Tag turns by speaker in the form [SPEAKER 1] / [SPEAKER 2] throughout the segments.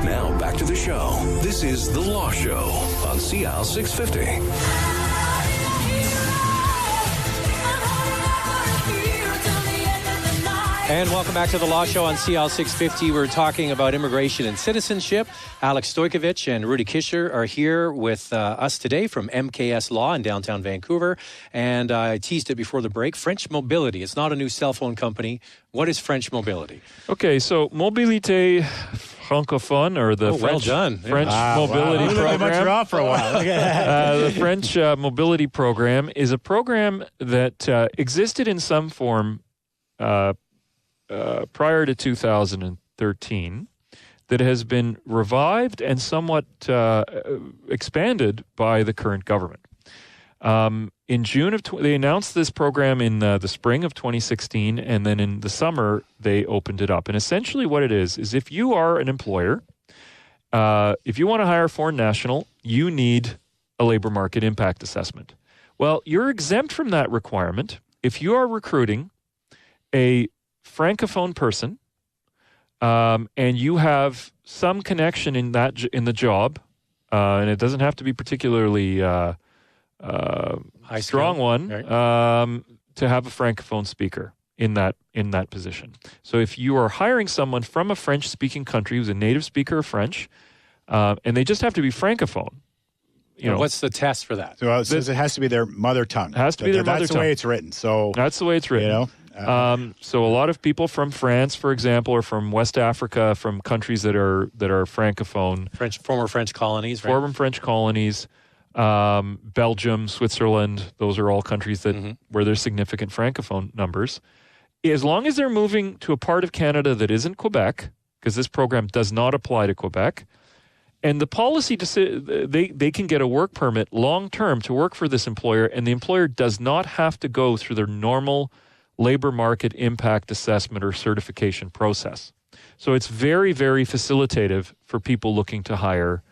[SPEAKER 1] Now back to the show. This is The Law Show on CL 650.
[SPEAKER 2] And welcome back to The Law Show on CL 650. We're talking about immigration and citizenship. Alex Stojkovic and Rudy Kisher are here with us today from MKS Law in downtown Vancouver. And I teased it before the break. French Mobility. It's not a new cell phone company. What is French Mobility?
[SPEAKER 3] Okay, so Mobilité Francophone, or the French Mobility Program.
[SPEAKER 4] For a while.
[SPEAKER 3] The French Mobility Program is a program that existed in some form prior to 2013, that has been revived and somewhat expanded by the current government. In June they announced this program in the spring of 2016, and then in the summer they opened it up. And essentially what it is if you are an employer, if you want to hire a foreign national, you need a labor market impact assessment. Well, you're exempt from that requirement if you are recruiting a Francophone person, and you have some connection in the job, and it doesn't have to be particularly strong one, right, to have a Francophone speaker in that position. So if you are hiring someone from a French-speaking country who's a native speaker of French, and they just have to be Francophone.
[SPEAKER 2] What's the test for that?
[SPEAKER 4] So it has to be their mother tongue.
[SPEAKER 3] Has to be their mother tongue.
[SPEAKER 4] That's the way it's written. So
[SPEAKER 3] that's the way it's written. So a lot of people from France, for example, or from West Africa, from countries that are Francophone,
[SPEAKER 2] former French colonies, right?
[SPEAKER 3] Former French colonies, Belgium, Switzerland, those are all countries that where there's significant Francophone numbers. As long as they're moving to a part of Canada that isn't Quebec, because this program does not apply to Quebec, and the policy, they can get a work permit long-term to work for this employer, and the employer does not have to go through their normal labor market impact assessment or certification process. So it's very, very facilitative for people looking to hire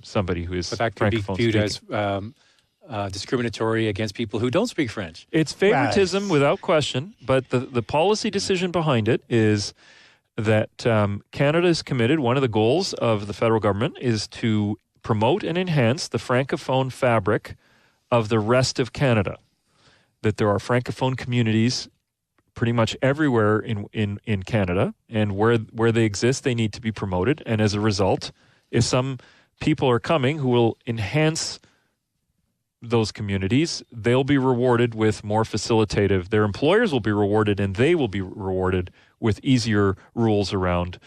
[SPEAKER 3] somebody who is
[SPEAKER 2] Francophone. But that could be viewed as discriminatory against people who don't speak French.
[SPEAKER 3] It's favoritism without question, but the policy decision behind it is that Canada is committed. One of the goals of the federal government is to promote and enhance the Francophone fabric of the rest of Canada. That there are Francophone communities pretty much everywhere in Canada, and where they exist, they need to be promoted. And as a result, if some people are coming who will enhance those communities, they'll be rewarded with more facilitative. Their employers will be rewarded, and they will be rewarded with easier rules around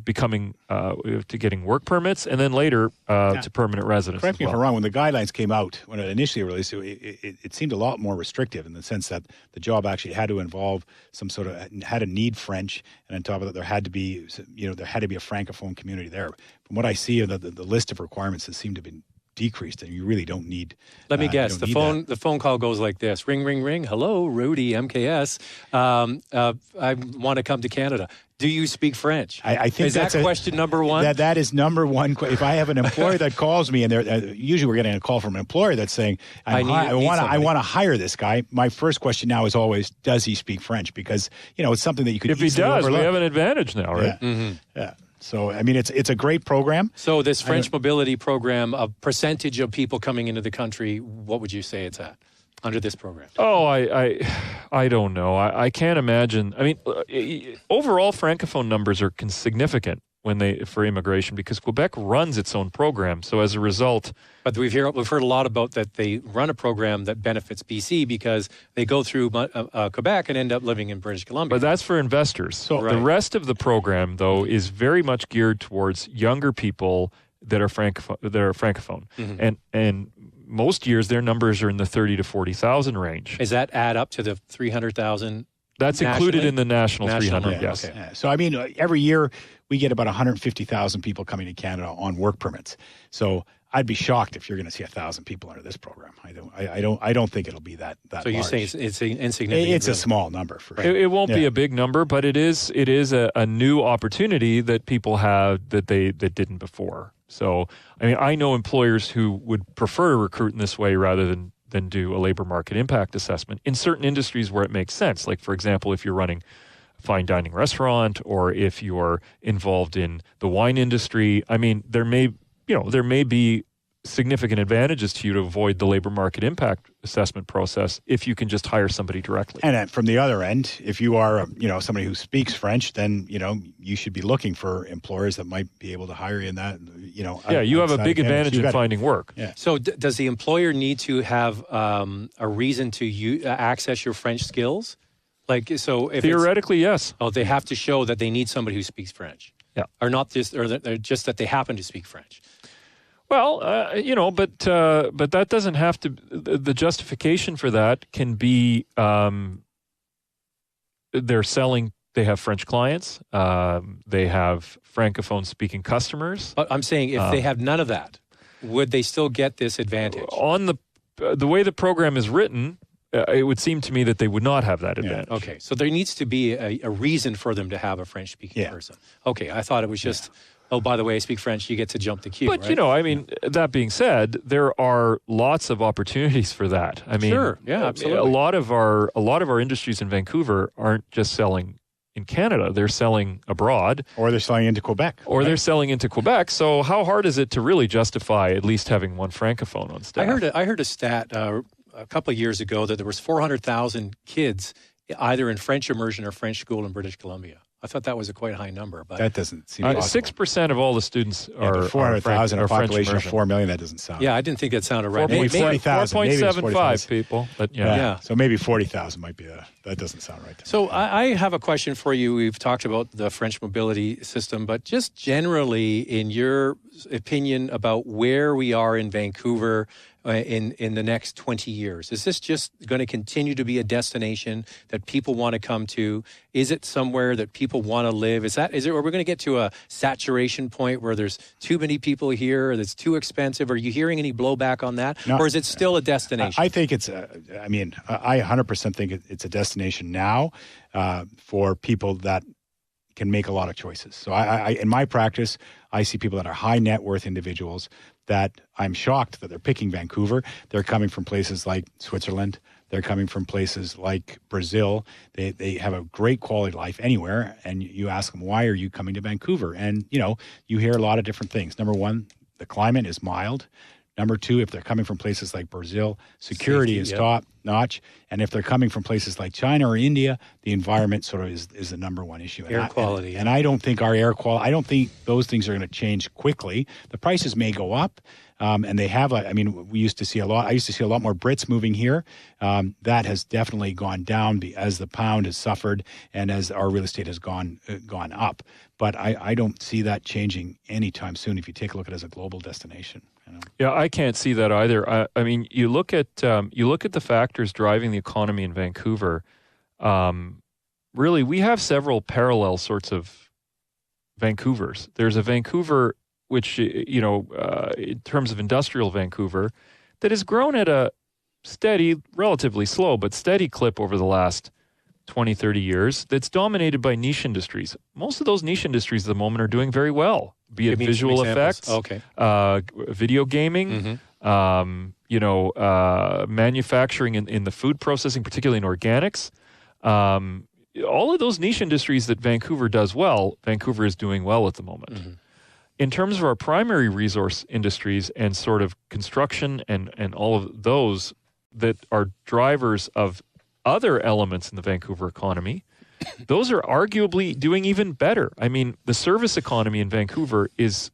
[SPEAKER 3] becoming to getting work permits, and then later to permanent residence.
[SPEAKER 4] Correct me if I'm wrong. When the guidelines came out, when it initially released, it seemed a lot more restrictive in the sense that the job actually had to involve had to need French, and on top of that, there had to be a Francophone community there. From what I see of the list of requirements, that seem to be decreased, and you really don't need.
[SPEAKER 2] Let me guess. The phone call goes like this: ring, ring, ring. Hello, Rudy, MKS. I want to come to Canada. Do you speak French?
[SPEAKER 4] I think
[SPEAKER 2] is that question number one?
[SPEAKER 4] That is number one. If I have an employer that calls me, and they're usually we're getting a call from an employer that's saying, I want to hire this guy. My first question now is always, does he speak French? Because it's something that you could.
[SPEAKER 3] If he does, we have an advantage now, right?
[SPEAKER 4] Yeah. So, I mean, it's a great program.
[SPEAKER 2] So this French Mobility Program, a percentage of people coming into the country, what would you say it's at under this program?
[SPEAKER 3] Oh, I don't know. I can't imagine. I mean, overall Francophone numbers are significant for immigration because Quebec runs its own program. So as a result...
[SPEAKER 2] But we've heard a lot about that they run a program that benefits BC because they go through Quebec and end up living in British Columbia.
[SPEAKER 3] But that's for investors. So the rest of the program, though, is very much geared towards younger people that are Francophone. And most years, their numbers are in the 30 to 40,000 range.
[SPEAKER 2] Does that add up to the 300,000?
[SPEAKER 3] That's included in the national 300, yes.
[SPEAKER 4] Okay. Yeah. So, I mean, every year we get about 150,000 people coming to Canada on work permits. So I'd be shocked if you're going to see 1,000 people under this program. I don't think it'll be that
[SPEAKER 2] So you
[SPEAKER 4] large.
[SPEAKER 2] say it's insignificant?
[SPEAKER 4] It's a small number. For sure.
[SPEAKER 3] It won't be a big number, but it is a new opportunity that people have that didn't before. So, I mean, I know employers who would prefer to recruit in this way rather than do a labor market impact assessment in certain industries where it makes sense. Like, for example, if you're running fine dining restaurant, or if you're involved in the wine industry. I mean, there may be significant advantages to you to avoid the labor market impact assessment process if you can just hire somebody directly.
[SPEAKER 4] And from the other end, if you are, somebody who speaks French, then, you should be looking for employers that might be able to hire you in that,
[SPEAKER 3] Yeah, you have a big advantage in finding work.
[SPEAKER 4] Yeah.
[SPEAKER 2] So does the employer need to have a reason to access your French skills? So if
[SPEAKER 3] Theoretically, yes.
[SPEAKER 2] Oh, they have to show that they need somebody who speaks French.
[SPEAKER 3] Yeah.
[SPEAKER 2] Or not just, or just that they happen to speak French.
[SPEAKER 3] Well, but that doesn't have to. The justification for that can be they're selling. They have French clients. They have Francophone-speaking customers.
[SPEAKER 2] But I'm saying if they have none of that, would they still get this advantage?
[SPEAKER 3] On the way the program is written, it would seem to me that they would not have that advantage.
[SPEAKER 2] Yeah. Okay, so there needs to be a reason for them to have a French-speaking person. Okay, I thought it was just. Oh, by the way, I speak French, you get to jump the queue.
[SPEAKER 3] But,
[SPEAKER 2] right?
[SPEAKER 3] That being said, there are lots of opportunities for that. I mean,
[SPEAKER 2] sure, yeah, absolutely.
[SPEAKER 3] A lot of our industries in Vancouver aren't just selling in Canada. They're selling abroad.
[SPEAKER 4] Or they're selling into Quebec.
[SPEAKER 3] They're selling into Quebec. So how hard is it to really justify at least having one Francophone on staff?
[SPEAKER 2] I heard a stat a couple of years ago that there was 400,000 kids either in French immersion or French school in British Columbia. I thought that was a quite high number, but
[SPEAKER 4] that doesn't seem possible.
[SPEAKER 3] 6% of all the students are
[SPEAKER 4] 400,000, a population of 4 million. That doesn't sound.
[SPEAKER 2] Yeah, I didn't think that sounded right.
[SPEAKER 4] Maybe 40,000,
[SPEAKER 3] 4.75 people, but yeah.
[SPEAKER 4] So maybe 40,000 might be that doesn't sound right.
[SPEAKER 2] So I have a question for you. We've talked about the French mobility system, but just generally, in your opinion about where we are in Vancouver in the next 20 years, is this just going to continue to be a destination that people want to come to? Is it somewhere that people want to live? Are we going to get to a saturation point where there's too many people here, or it's too expensive? Are you hearing any blowback on that? Or is it still a destination?
[SPEAKER 4] I think it's, I 100% think it's a destination now for people that can make a lot of choices. So I in my practice, I see people that are high net worth individuals that I'm shocked that they're picking Vancouver. They're coming from places like Switzerland. They're coming from places like Brazil. They have a great quality of life anywhere. And you ask them, why are you coming to Vancouver? And, you hear a lot of different things. Number one, the climate is mild. Number two, if they're coming from places like Brazil, security is top notch. And if they're coming from places like China or India, the environment sort of is the number one issue.
[SPEAKER 2] Air quality.
[SPEAKER 4] And I don't think our air quality, I don't think those things are going to change quickly. The prices may go up. And they have, I used to see a lot more Brits moving here. That has definitely gone down as the pound has suffered and as our real estate has gone up. But I don't see that changing anytime soon if you take a look at it as a global destination.
[SPEAKER 3] Yeah, I can't see that either. You look at the factors driving the economy in Vancouver. Really, we have several parallel sorts of Vancouvers. There's a Vancouver which, in terms of industrial Vancouver, that has grown at a steady, relatively slow, but steady clip over the last 20, 30 years that's dominated by niche industries. Most of those niche industries at the moment are doing very well, be it visual effects, video gaming, manufacturing in the food processing, particularly in organics. All of those niche industries that Vancouver does well, Vancouver is doing well at the moment. Mm-hmm. In terms of our primary resource industries and sort of construction and all of those that are drivers of other elements in the Vancouver economy, those are arguably doing even better. I mean, the service economy in Vancouver is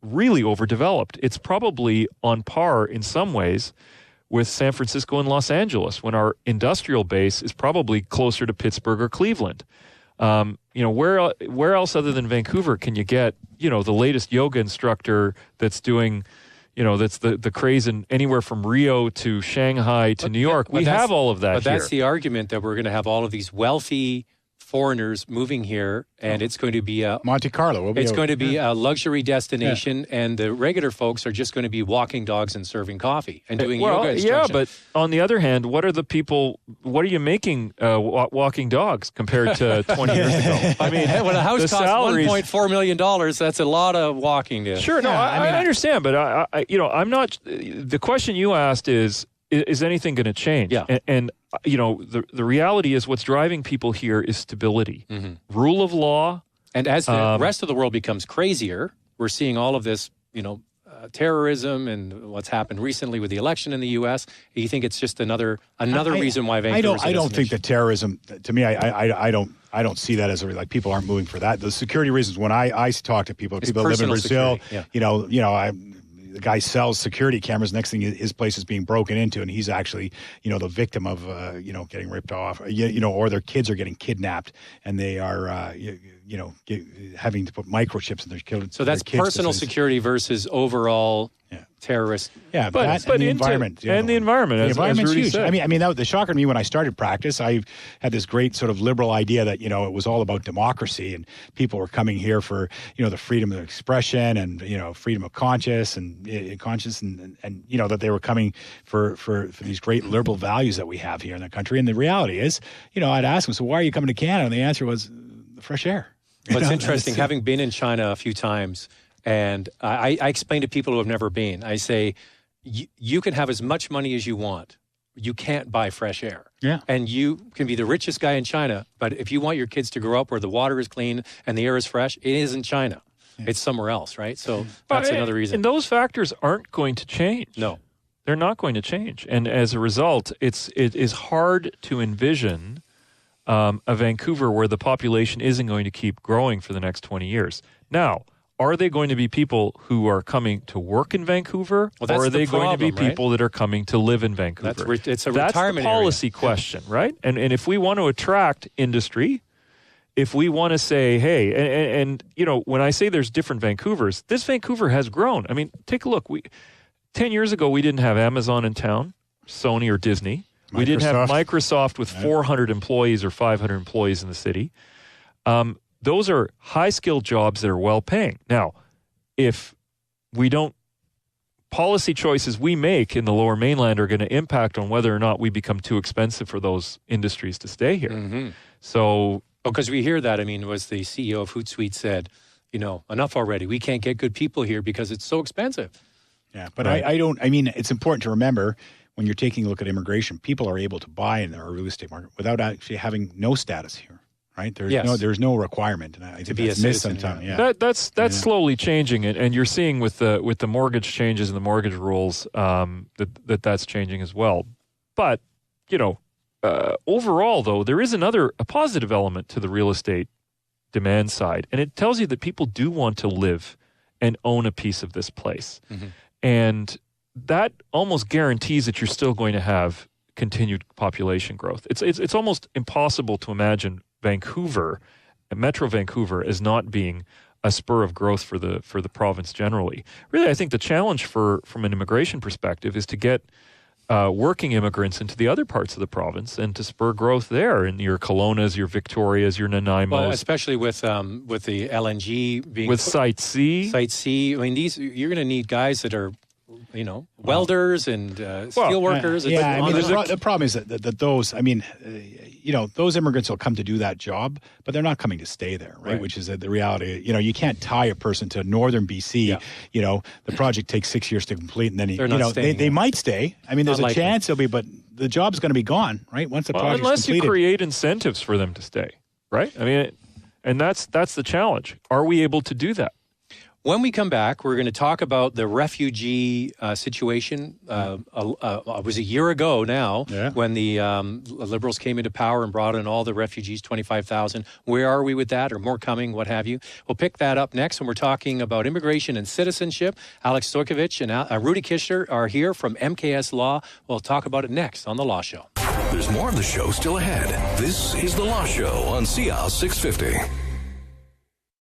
[SPEAKER 3] really overdeveloped. It's probably on par in some ways with San Francisco and Los Angeles, when our industrial base is probably closer to Pittsburgh or Cleveland. Where else other than Vancouver can you get, the latest yoga instructor that's doing, that's the craze in anywhere from Rio to Shanghai to New York? We have all of that
[SPEAKER 2] here. But that's the argument that we're going to have all of these wealthy foreigners moving here, and it's going to be
[SPEAKER 4] Monte Carlo.
[SPEAKER 2] It's going to be a luxury destination, and the regular folks are just going to be walking dogs and serving coffee and doing yoga instruction.
[SPEAKER 3] Yeah, but on the other hand, what are you making walking dogs compared to 20 years ago?
[SPEAKER 2] I mean, when a house costs $1.4 million, that's a lot of walking.
[SPEAKER 3] Sure, no, I understand, but I'm not. The question you asked is anything going to change?
[SPEAKER 2] Yeah.
[SPEAKER 3] And the reality is what's driving people here is stability, rule of law.
[SPEAKER 2] And as the rest of the world becomes crazier, we're seeing all of this, terrorism and what's happened recently with the election in the U.S. You think it's just another reason why Vancouver's
[SPEAKER 4] I don't think that terrorism. To me, I don't see that as like people aren't moving for that. The security reasons. When I talk to people that live in Brazil, the guy sells security cameras. Next thing, his place is being broken into, and he's actually, the victim of, getting ripped off, or their kids are getting kidnapped, and they are, having to put microchips in their kids.
[SPEAKER 2] So that's personal security versus overall terrorist.
[SPEAKER 4] Yeah, but the environment.
[SPEAKER 3] The environment.
[SPEAKER 4] The environment's huge.
[SPEAKER 3] Said.
[SPEAKER 4] I mean, that was the shocker to me when I started practice. I had this great sort of liberal idea that, it was all about democracy and people were coming here for, the freedom of expression and, freedom of conscience and that they were coming for these great liberal values that we have here in the country. And the reality is, I'd ask them, so why are you coming to Canada? And the answer was the fresh air.
[SPEAKER 2] What's interesting, having been in China a few times, and I explain to people who have never been, I say, you can have as much money as you want. You can't buy fresh air.
[SPEAKER 4] Yeah.
[SPEAKER 2] And you can be the richest guy in China, but if you want your kids to grow up where the water is clean and the air is fresh, it isn't China. Yeah. It's somewhere else, right? So that's another reason.
[SPEAKER 3] And those factors aren't going to change.
[SPEAKER 2] No.
[SPEAKER 3] They're not going to change. And as a result, it is hard to envision a Vancouver where the population isn't going to keep growing for the next 20 years. Now, are they going to be people who are coming to work in Vancouver, or are they going to be people that are coming to live in Vancouver?
[SPEAKER 2] It's a retirement
[SPEAKER 3] That's the policy question, right? And if we want to attract industry, if we want to say, hey, and when I say there's different Vancouvers, this Vancouver has grown. I mean, take a look. 10 years ago, we didn't have Amazon in town, Sony or Disney. We didn't have Microsoft with 400 employees or 500 employees in the city. Those are high-skilled jobs that are well-paying. Now, if we don't, policy choices we make in the Lower Mainland are going to impact on whether or not we become too expensive for those industries to stay here. Mm-hmm. So,
[SPEAKER 2] because we hear that. I mean, was the CEO of Hootsuite said, enough already. We can't get good people here because it's so expensive.
[SPEAKER 4] Yeah, but right. I mean, it's important to remember when you're taking a look at immigration, people are able to buy in our real estate market without actually having no status here. Right? There's no request, and I think that's missed sometimes. Yeah.
[SPEAKER 3] That's slowly changing, and you're seeing with the mortgage changes and the mortgage rules that's changing as well. But overall, though, there is a positive element to the real estate demand side, and it tells you that people do want to live and own a piece of this place, and that almost guarantees that you're still going to have continued population growth. It's almost impossible to imagine Vancouver, Metro Vancouver, as not being a spur of growth for the province generally. Really, I think the challenge from an immigration perspective is to get working immigrants into the other parts of the province and to spur growth there in your Kelownas, your Victorias, your Nanaimos.
[SPEAKER 2] Well, especially with the LNG being...
[SPEAKER 3] With Site C.
[SPEAKER 2] Site C. I mean, you're going to need guys that are... welders and steel workers.
[SPEAKER 4] The problem is that those, those immigrants will come to do that job, but they're not coming to stay there, right? Which is the reality. You can't tie a person to northern BC. Yeah. The project takes 6 years to complete, and then they might stay. I mean, there's a chance they'll be, but the job's going to be gone, right? Once the project's
[SPEAKER 3] unless
[SPEAKER 4] completed.
[SPEAKER 3] You create incentives for them to stay, right? I mean, and that's the challenge. Are we able to do that?
[SPEAKER 2] When we come back, we're going to talk about the refugee situation. It was a year ago now when the Liberals came into power and brought in all the refugees, 25,000. Where are we with that, or more coming, what have you? We'll pick that up next when we're talking about immigration and citizenship. Alex Stojkovic and Rudy Kishler are here from MKS Law. We'll talk about it next on The Law Show.
[SPEAKER 1] There's more of the show still ahead. This is The Law Show on CL 650.